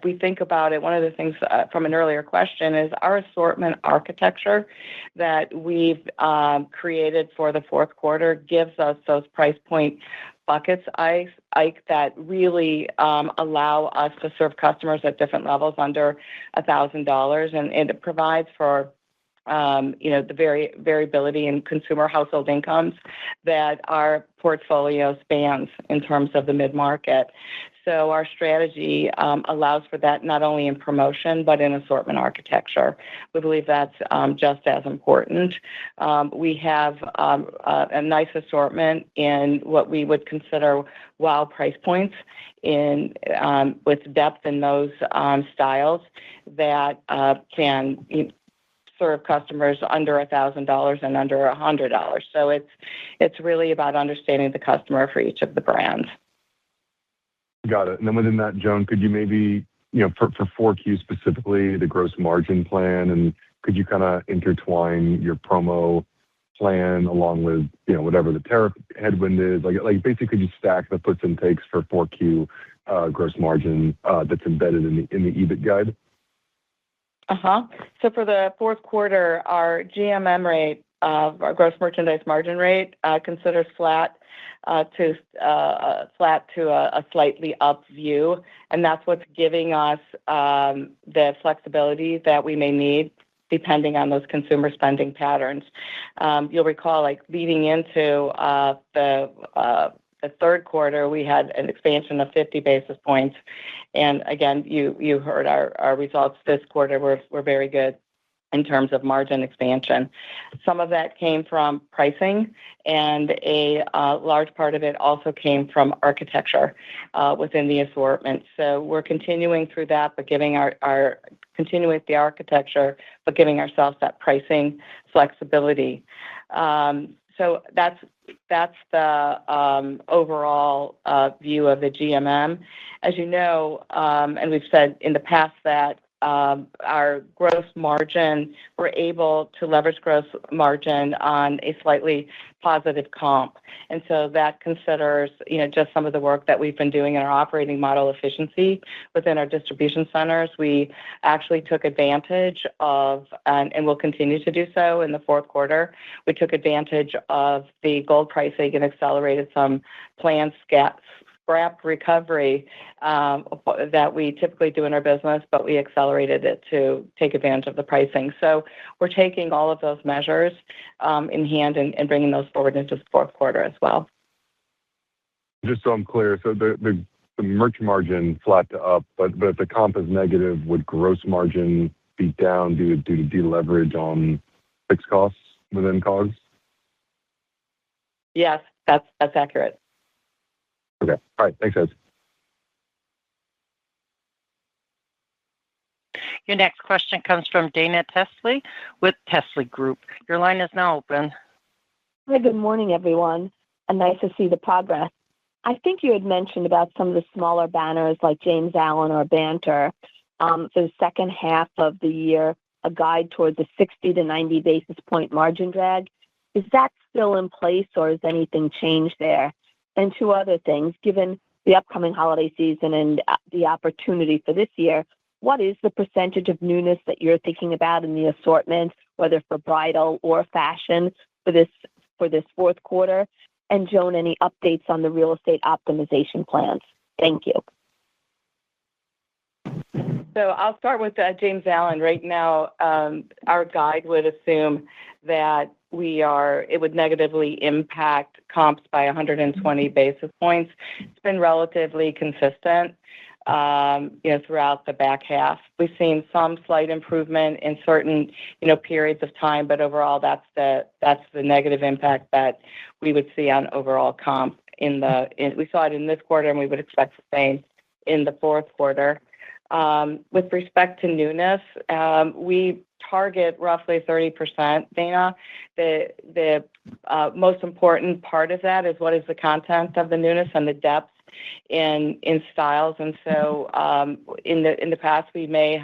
we think about it, one of the things from an earlier question is our assortment architecture that we've created for the fourth quarter gives us those price point buckets, Ike, that really allow us to serve customers at different levels under $1,000, and it provides for the variability in consumer household incomes that our portfolio spans in terms of the mid-market. So our strategy allows for that not only in promotion, but in assortment architecture. We believe that's just as important. We have a nice assortment in what we would consider wow price points with depth in those styles that can serve customers under $1,000 and under $100. So it's really about understanding the customer for each of the brands. Got it. And then within that, Joan, could you maybe, for 4Q specifically, the gross margin plan, and could you kind of intertwine your promo plan along with, whatever the tariff headwind is? Like basically, could you stack the puts and takes for 4Q gross margin that's embedded in the EBIT guide? So for the fourth quarter, our GMM rate, our gross merchandise margin rate, considers flat to a slightly up view, and that's what's giving us the flexibility that we may need depending on those consumer spending patterns. You'll recall, like leading into the third quarter, we had an expansion of 50 basis points. And again, you heard our results this quarter were very good in terms of margin expansion. Some of that came from pricing, and a large part of it also came from architecture within the assortment. So we're continuing through that, but continuing with the architecture, but giving ourselves that pricing flexibility. So that's the overall view of the GMM. As you know, and we've said in the past that our gross margin, we're able to leverage gross margin on a slightly positive comp. And so that considers, just some of the work that we've been doing in our operating model efficiency within our distribution centers. We actually took advantage of, and will continue to do so in the fourth quarter, we took advantage of the gold pricing and accelerated some planned scrap recovery that we typically do in our business, but we accelerated it to take advantage of the pricing. So we're taking all of those measures in hand and bringing those forward into the fourth quarter as well. Just so I'm clear, so the merch margin flat to up, but if the comp is negative, would gross margin be down due to deleverage on fixed costs within COGS? Yes, that's accurate. Okay. All right. Thanks, guys. Your next question comes from Dana Telsey with Telsey Group. Your line is now open. Hi, good morning, everyone. And nice to see the progress. I think you had mentioned about some of the smaller banners like James Allen or Banter for the second half of the year, a guide towards the 60 to 90 basis point margin drag. Is that still in place, or has anything changed there? And two other things, given the upcoming holiday season and the opportunity for this year, what is the percentage of newness that you're thinking about in the assortment, whether for bridal or fashion for this fourth quarter? And Joan, any updates on the real estate optimization plans? Thank you. So I'll start with James Allen. Right now, our guide would assume that it would negatively impact comps by 120 basis points. It's been relatively consistent, throughout the back half. We've seen some slight improvement in certain, periods of time, but overall, that's the negative impact that we would see on overall comp. We saw it in this quarter, and we would expect the same in the fourth quarter. With respect to newness, we target roughly 30%, Dana. The most important part of that is what is the content of the newness and the depth in styles. And so in the past, we may,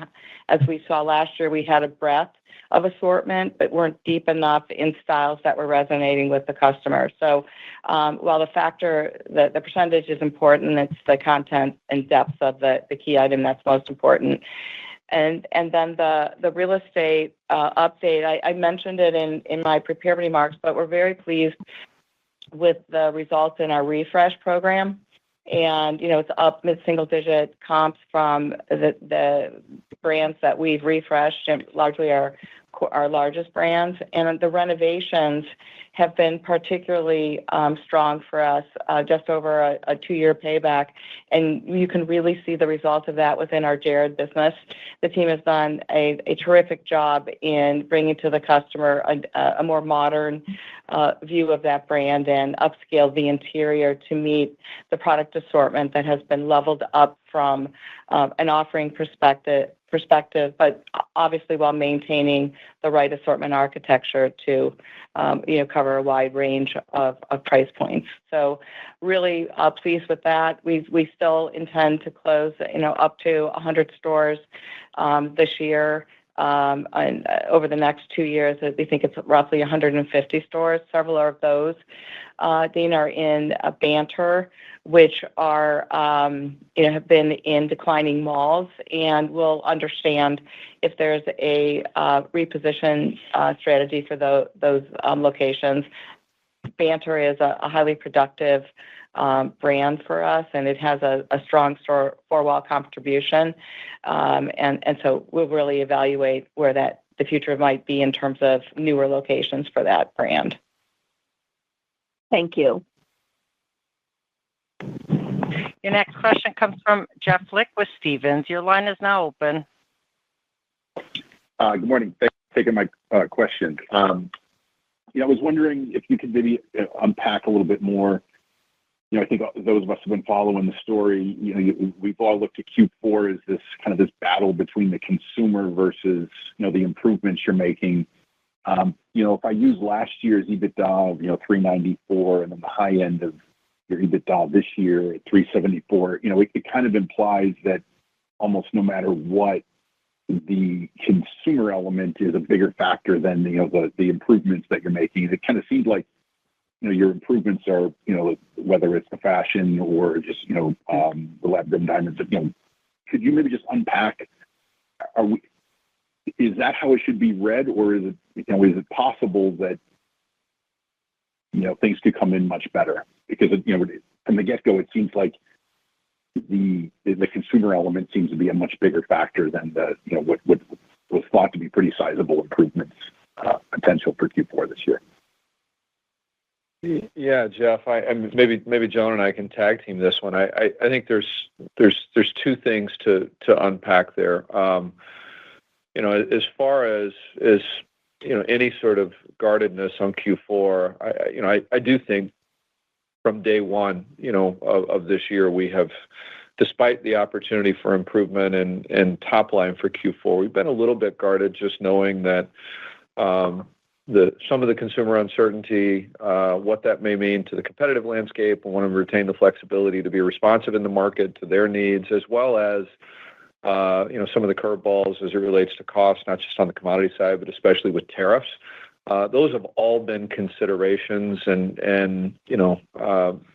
as we saw last year, we had a breadth of assortment, but weren't deep enough in styles that were resonating with the customer. So while the percentage is important, it's the content and depth of the key item that's most important. And then the real estate update, I mentioned it in my prepared remarks, but we're very pleased with the results in our refresh program. And, it's up mid-single digit comps from the brands that we've refreshed, and largely our our largest brands, and the renovations have been particularly strong for us, just over a 2-year payback, and you can really see the results of that within our Jared business. The team has done a terrific job in bringing to the customer a more modern view of that brand and upscale the interior to meet the product assortment that has been leveled up from an offering perspective, but obviously while maintaining the right assortment architecture to cover a wide range of price points. So really pleased with that. We still intend to close up to 100 stores this year. And over the next 2 years, we think it's roughly 150 stores. Several of those, Dana, are in Banter, which are have been in declining malls, and we'll understand if there's a reposition strategy for those locations. Banter is a highly productive brand for us, and it has a strong store four-wall contribution, and so we'll really evaluate where the future might be in terms of newer locations for that brand. Thank you. Your next question comes from Jeff Lick with Stephens. Your line is now open. Good morning. Thanks for taking my question. I was wondering if you could maybe unpack a little bit more. I think those of us who have been following the story, we've all looked at Q4 as this battle between the consumer versus, the improvements you're making. If I use last year's EBITDA of, $394 and then the high end of your EBITDA this year at $374, it kind of implies that almost no matter what, the consumer element is a bigger factor than, the improvements that you're making. It kind of seems like, your improvements are, whether it's the fashion or just, the lab-grown diamonds. Could you maybe just unpack, is that how it should be read, or is it possible that, things could come in much better? Because, from the get-go, it seems like the consumer element seems to be a much bigger factor than what was thought to be pretty sizable improvements potential for Q4 this year. Yeah, Jeff. Maybe Joan and I can tag team this one. I think there's two things to unpack there. As far as any sort of guardedness on Q4, I do think from day one, of this year, we have, despite the opportunity for improvement and top line for Q4, we've been a little bit guarded, just knowing that some of the consumer uncertainty, what that may mean to the competitive landscape, and want to retain the flexibility to be responsive in the market to their needs, as well as some of the curveballs as it relates to cost, not just on the commodity side, but especially with tariffs. Those have all been considerations and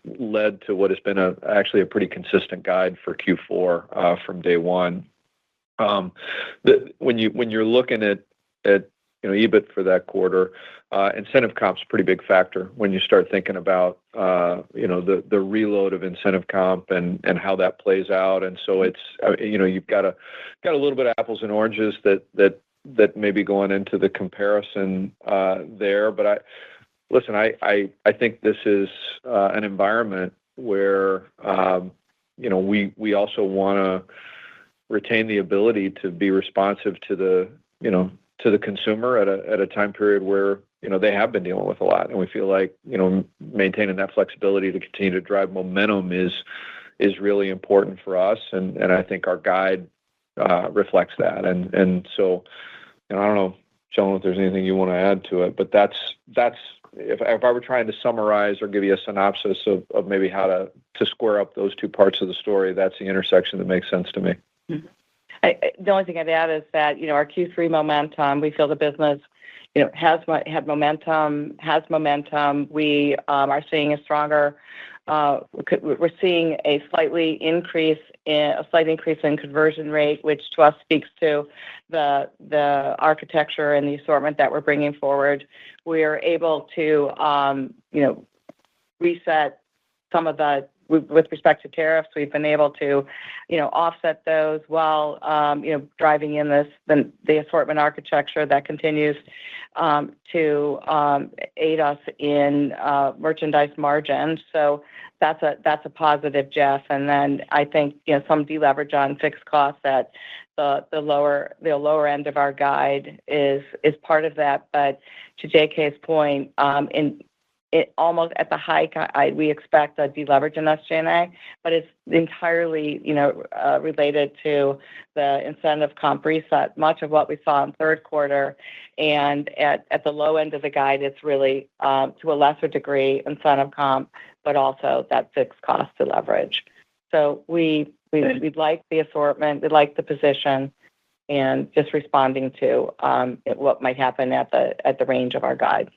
led to what has been actually a pretty consistent guide for Q4 from day one. When you're looking at EBIT for that quarter, incentive comp's a pretty big factor when you start thinking about the reload of incentive comp and how that plays out. And so it's you've got a little bit of apples and oranges that may be going into the comparison there. But I think this is an environment where we also want to retain the ability to be responsive to the consumer at a time period where they have been dealing with a lot, and we feel like maintaining that flexibility to continue to drive momentum is really important for us, and I think our guide reflects that, and so I don't know, Joan, if there's anything you want to add to it, but that's if I were trying to summarize or give you a synopsis of maybe how to square up those two parts of the story, that's the intersection that makes sense to me. Mm-hmm. The only thing I'd add is that, our Q3 momentum, we feel the business, has momentum. We are seeing we're seeing a slight increase in conversion rate, which to us speaks to the architecture and the assortment that we're bringing forward. We are able to, reset some of the with respect to tariffs, we've been able to, offset those while, driving in the assortment architecture that continues to aid us in merchandise margin. So that's a positive, Jeff. And then I think some deleverage on fixed costs at the lower end of our guide is part of that. But to JK's point, almost at the high guide, we expect a deleverage in SG&A, but it's entirely related to the incentive comp reset. Much of what we saw in third quarter, and at the low end of the guide, it's really to a lesser degree incentive comp, but also that fixed cost to leverage. So we like the assortment, we like the position, and just responding to what might happen at the range of our guide.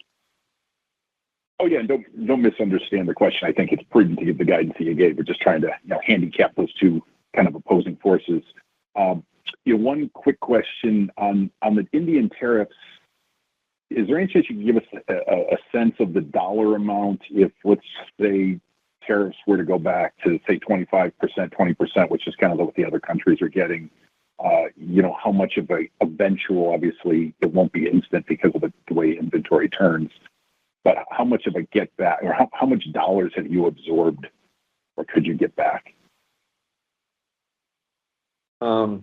Oh yeah, and don't misunderstand the question. I think it's prudent to give the guidance that you gave. We're just trying to handicap those two kind of opposing forces. One quick question on the Indian tariffs. Is there any chance you can give us a sense of the dollar amount if, let's say, tariffs were to go back to, say, 25%, 20%, which is kind of what the other countries are getting? How much of a eventual, obviously, it won't be instant because of the way inventory turns, but how much of a get back, or how much dollars have you absorbed, or could you get back? That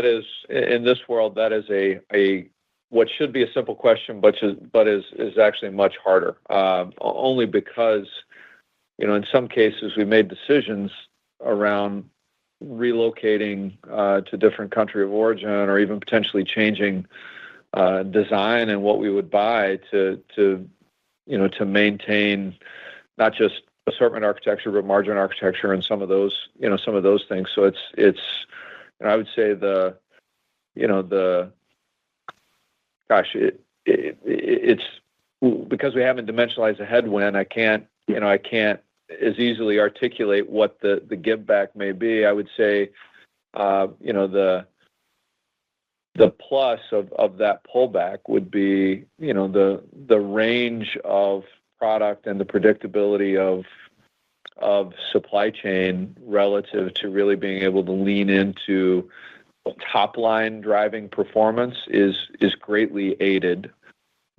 is in this world, that is a what should be a simple question, but is actually much harder. Only because in some cases we made decisions around relocating to different country of origin, or even potentially changing design and what we would buy to maintain not just assortment architecture but margin architecture and some of those things. So it's I would say it's because we haven't dimensionalized a headwind. I can't as easily articulate what the give back may be. I would say the plus of that pullback would be, the range of product and the predictability of supply chain relative to really being able to lean into top line driving performance is greatly aided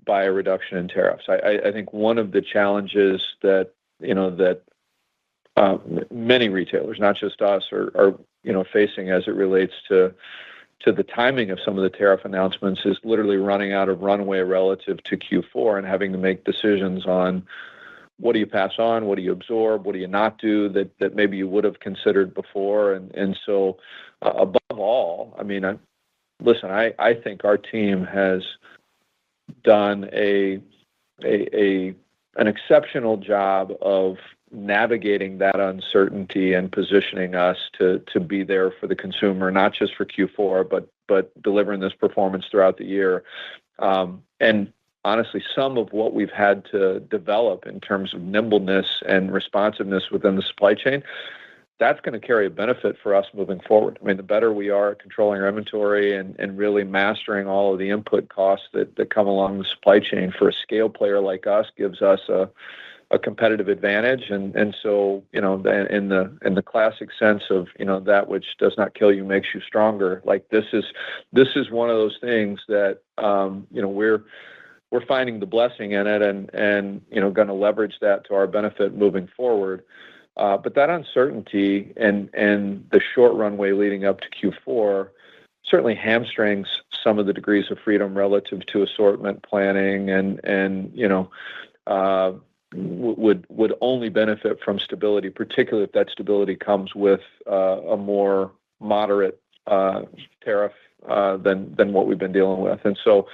by a reduction in tariffs. I think one of the challenges that many retailers, not just us, are facing as it relates to the timing of some of the tariff announcements is literally running out of runway relative to Q4 and having to make decisions on what do you pass on, what do you absorb, what do you not do that maybe you would have considered before. And so above all, I think our team has done an exceptional job of navigating that uncertainty and positioning us to be there for the consumer, not just for Q4, but delivering this performance throughout the year. And honestly, some of what we've had to develop in terms of nimbleness and responsiveness within the supply chain, that's going to carry a benefit for us moving forward. The better we are at controlling our inventory and really mastering all of the input costs that come along the supply chain for a scale player like us gives us a competitive advantage. And so, in the classic sense of, that which does not kill you makes you stronger. Like this is one of those things that, we're finding the blessing in it and going to leverage that to our benefit moving forward. But that uncertainty and the short runway leading up to Q4 certainly hamstrings some of the degrees of freedom relative to assortment planning and would only benefit from stability, particularly if that stability comes with a more moderate tariff than what we've been dealing with. And so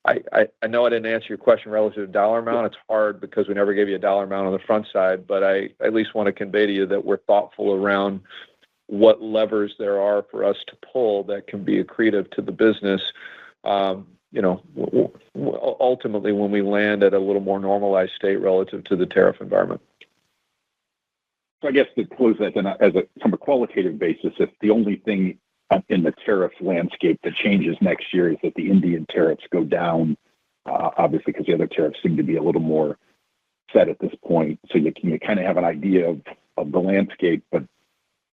I know I didn't answer your question relative to dollar amount. It's hard because we never gave you a dollar amount on the front side, but I at least want to convey to you that we're thoughtful around what levers there are for us to pull that can be accretive to the business. Ultimately when we land at a little more normalized state relative to the tariff environment. So I guess to close that then, from a qualitative basis, if the only thing in the tariff landscape that changes next year is that the Indian tariffs go down, obviously because the other tariffs seem to be a little more set at this point, so you kind of have an idea of the landscape. But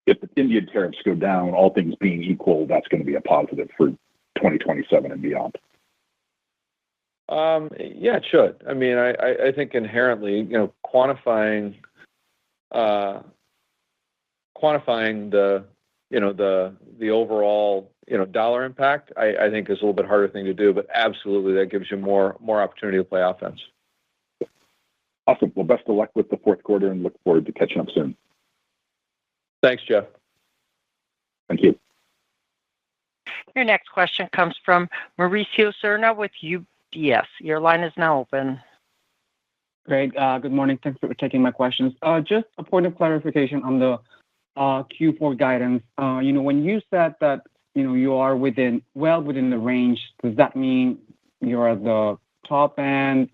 if the Indian tariffs go down, all things being equal, that's going to be a positive for 2027 and beyond. Yeah, it should. I mean, I think inherently, quantifying the overall, dollar impact, I think is a little bit harder thing to do, but absolutely that gives you more opportunity to play offense. Awesome. Well, best of luck with the fourth quarter and look forward to catching up soon. Thanks, Jeff. Thank you. Your next question comes from Mauricio Serna with UBS. Your line is now open. Great. Good morning. Thanks for taking my questions. Just a point of clarification on the Q4 guidance. When you said that, you are well within the range, does that mean you're at the top end,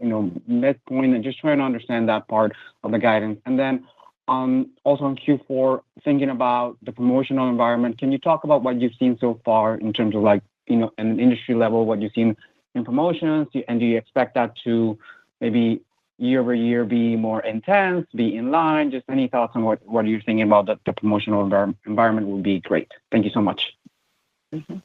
midpoint? And just trying to understand that part of the guidance. And then also on Q4, thinking about the promotional environment, can you talk about what you've seen so far in terms of at an industry level, what you've seen in promotions? And do you expect that to maybe year over year be more intense, be in line? Just any thoughts on what you're thinking about the promotional environment would be great. Thank you so much. Mm-hmm.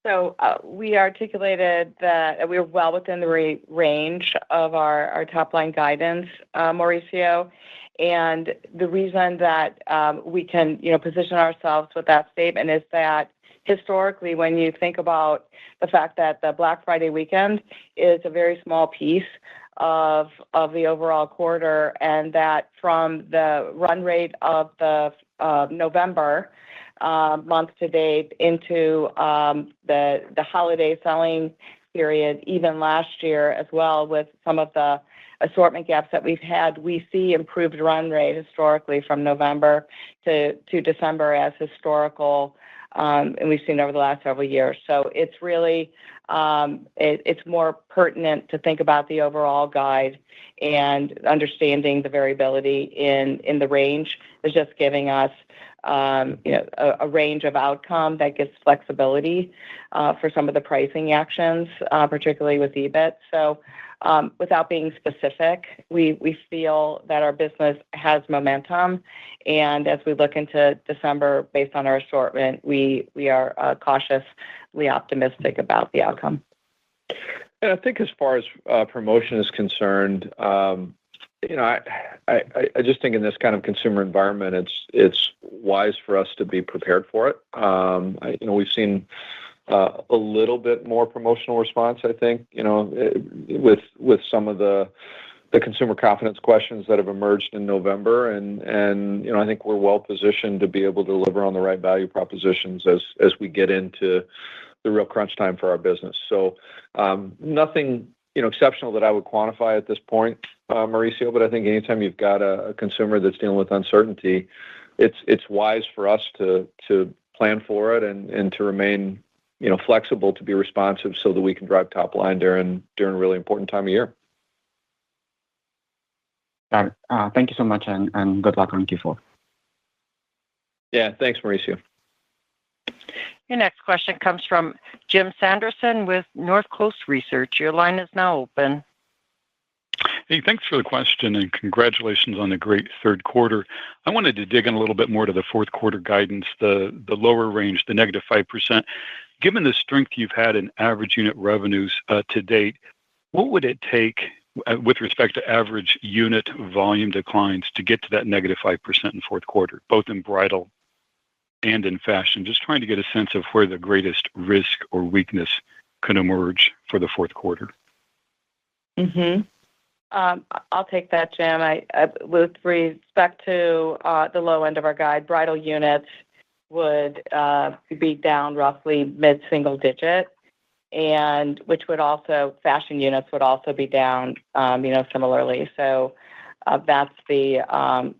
So we articulated that we're well within the range of our top line guidance, Mauricio. And the reason that we can, position ourselves with that statement is that historically, when you think about the fact that the Black Friday weekend is a very small piece of the overall quarter, and that from the run rate of the November month to date into the holiday selling period, even last year as well, with some of the assortment gaps that we've had, we see improved run rate historically from November to December as historical, and we've seen over the last several years. So it's really it's more pertinent to think about the overall guide, and understanding the variability in the range is just giving us a range of outcome that gives flexibility for some of the pricing actions, particularly with EBIT. So without being specific, we feel that our business has momentum, and as we look into December, based on our assortment, we are cautiously optimistic about the outcome. And I think as far as promotion is concerned, I just think in this kind of consumer environment, it's wise for us to be prepared for it. We've seen a little bit more promotional response, I think, with some of the consumer confidence questions that have emerged in November, and I think we're well positioned to be able to deliver on the right value propositions as we get into the real crunch time for our business. So nothing exceptional that I would quantify at this point, Mauricio, but I think anytime you've got a consumer that's dealing with uncertainty, it's wise for us to plan for it and to remain flexible, to be responsive, so that we can drive top line during a really important time of year. Got it. Thank you so much, and good luck on Q4. Yeah, thanks, Mauricio. Your next question comes from Jim Sanderson with Northcoast Research. Your line is now open. Hey, thanks for the question, and congratulations on the great third quarter. I wanted to dig in a little bit more to the fourth quarter guidance, the lower range, the -5%. Given the strength you've had in average unit revenues to date, what would it take with respect to average unit volume declines to get to that -5% in fourth quarter, both in bridal and in fashion? Just trying to get a sense of where the greatest risk or weakness could emerge for the fourth quarter. Mm-hmm. I'll take that, Jim. With respect to the low end of our guide, bridal units would be down roughly mid-single digit, and which would also, fashion units would also be down, similarly. So that's the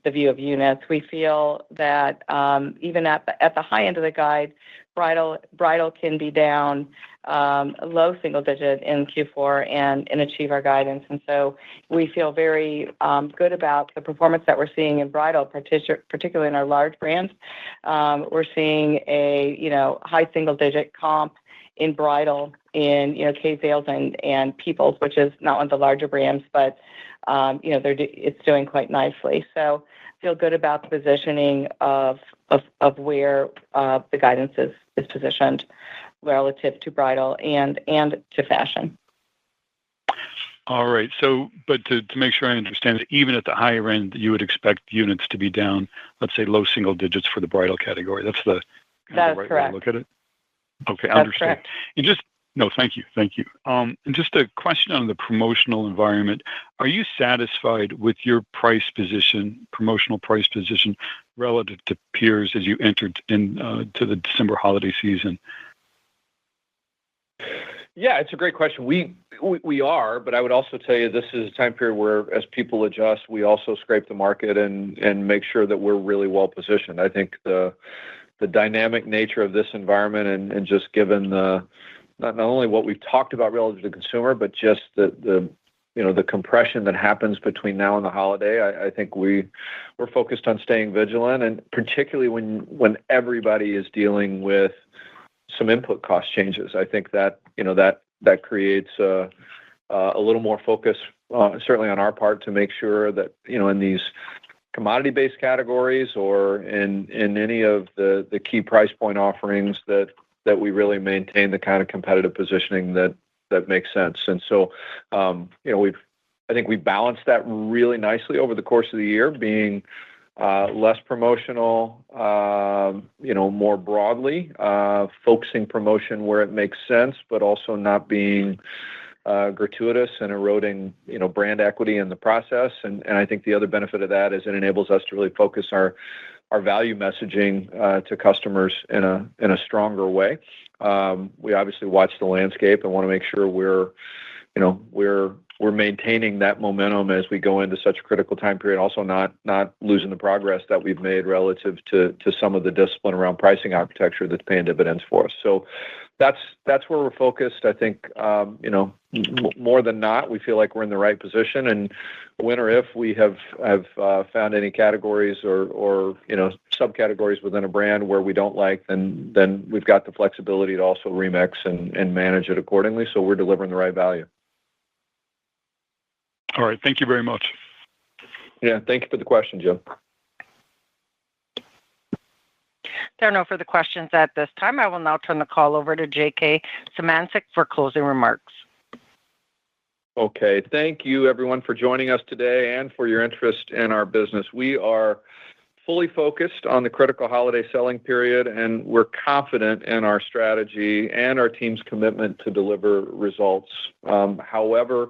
view of units. We feel that even at the high end of the guide, bridal can be down low single digit in Q4 and achieve our guidance. And so we feel very good about the performance that we're seeing in bridal, particularly in our large brands. We're seeing a high single digit comp in bridal in Kay Zales and Peoples, which is not one of the larger brands, but it's doing quite nicely. So feel good about the positioning of where the guidance is positioned relative to bridal and to fashion. All right. So, but to make sure I understand, even at the higher end, you would expect units to be down, let's say low single digits for the bridal category. That's the right way to look at it. Okay, That's understood. correct. And thank you. And just a question on the promotional environment. Are you satisfied with your promotional price position relative to peers as you entered to the December holiday season? Yeah, it's a great question. We are, but I would also tell you this is a time period where, as people adjust, we also scrape the market and make sure that we're really well positioned. I think the dynamic nature of this environment and just given not only what we've talked about relative to the consumer, but just the compression that happens between now and the holiday. I think we're focused on staying vigilant, and particularly when everybody is dealing with some input cost changes. I think that that creates a little more focus, certainly on our part, to make sure that in these commodity-based categories or in any of the key price point offerings that we really maintain the kind of competitive positioning that makes sense. And so, I think we've balanced that really nicely over the course of the year, being less promotional, more broadly, focusing promotion where it makes sense, but also not being gratuitous and eroding, brand equity in the process. And I think the other benefit of that is it enables us to really focus our value messaging to customers in a stronger way. We obviously watch the landscape and want to make sure we're maintaining that momentum as we go into such a critical time period. Also, not losing the progress that we've made relative to some of the discipline around pricing architecture that's paying dividends for us. So that's where we're focused. I think more than not, we feel like we're in the right position. And when or if we have found any categories or subcategories within a brand where we don't like, then we've got the flexibility to also remix and manage it accordingly. So we're delivering the right value. All right. Thank you very much. Yeah. Thank you for the question, Jim. There are no further questions at this time. I will now turn the call over to J.K. Symancyk for closing remarks. Okay. Thank you, everyone, for joining us today and for your interest in our business. We are fully focused on the critical holiday selling period, and we're confident in our strategy and our team's commitment to deliver results. However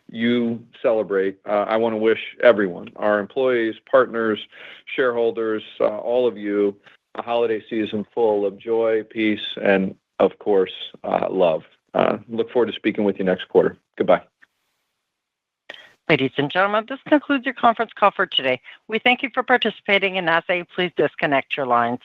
you celebrate, I want to wish everyone, our employees, partners, shareholders, all of you, a holiday season full of joy, peace, and, of course, love. Look forward to speaking with you next quarter. Goodbye. Ladies and gentlemen, this concludes your conference call for today. We thank you for participating, and as I please disconnect your lines.